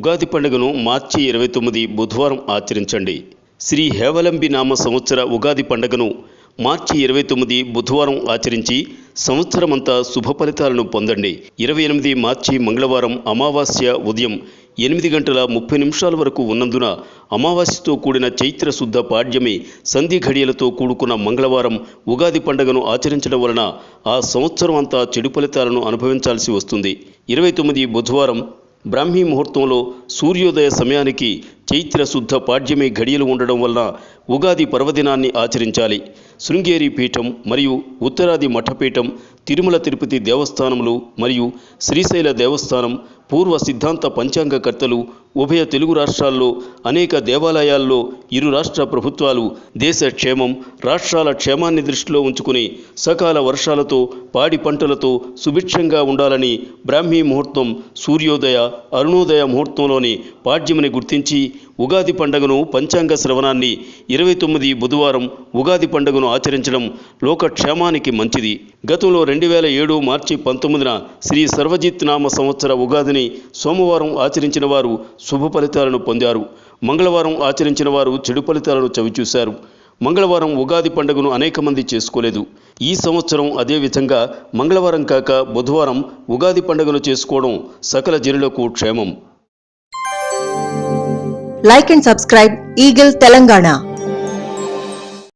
ఉగాది పండుగను మార్చి 29 బుధవారం ఆచరించండి. శ్రీ హేవలంబి నామ సంవత్సర ఉగాది పండుగను మార్చి 29 బుధవారం ఆచరించి సంవత్సరమంతా శుభ ఫలితాలను పొందండి. 28 మార్చి మంగళవారం అమావాస్య ఉదయం 8:30 వరకు ఉన్నందున అమావాస్యతో కూడిన చైత్ర శుద్ధ పాడ్యమి సంధి ఘడియలతో కూడుకున్న మంగళవారం ఉగాది పండుగను ఆచరించడం వలన ఆ సంవత్సరం అంతా చెడు ఫలితాలను అనుభవించాల్సి వస్తుంది. 29 బుధవారం బ్రాహ్మీ ముహూర్తంలో సూర్యోదయ సమయానికి చైత్ర శుద్ధ పాడ్యమి ఘడియలు ఉండడం వలన ఉగాది పర్వదినాన్ని ఆచరించాలి. శృంగేరి పీఠం మరియు ఉత్తరాది మఠపీఠం, తిరుమల తిరుపతి దేవస్థానములు మరియు శ్రీశైల దేవస్థానం, పూర్వ సిద్ధాంత పంచాంగకర్తలు, ఉభయ తెలుగు రాష్ట్రాల్లో అనేక దేవాలయాల్లో ఇరు రాష్ట్ర ప్రభుత్వాలు దేశ క్షేమం, రాష్ట్రాల క్షేమాన్ని దృష్టిలో ఉంచుకుని సకాల వర్షాలతో పాడి పంటలతో సుభిక్షంగా ఉండాలని బ్రాహ్మీ ముహూర్తం, సూర్యోదయ, అరుణోదయ ముహూర్తంలోని పాడ్యమిని గుర్తించి ఉగాది పండుగను పంచాంగ శ్రవణాన్ని 29 బుధవారం ఉగాది పండుగను ఆచరించడం లోకక్షేమానికి మంచిది. గతంలో 2007 మార్చి 19న శ్రీ సర్వజిత్ నామ సంవత్సర ఉగాదిని సోమవారం ఆచరించిన వారు శుభ ఫలితాలను పొందారు. మంగళవారం ఆచరించిన వారు చెడు ఫలితాలను చవిచూశారు. మంగళవారం ఉగాది పండుగను అనేక మంది చేసుకోలేదు. ఈ సంవత్సరం అదేవిధంగా మంగళవారం కాక బుధవారం ఉగాది పండుగను చేసుకోవడం సకల జనులకు క్షేమం. Like and subscribe Eagle Telangana.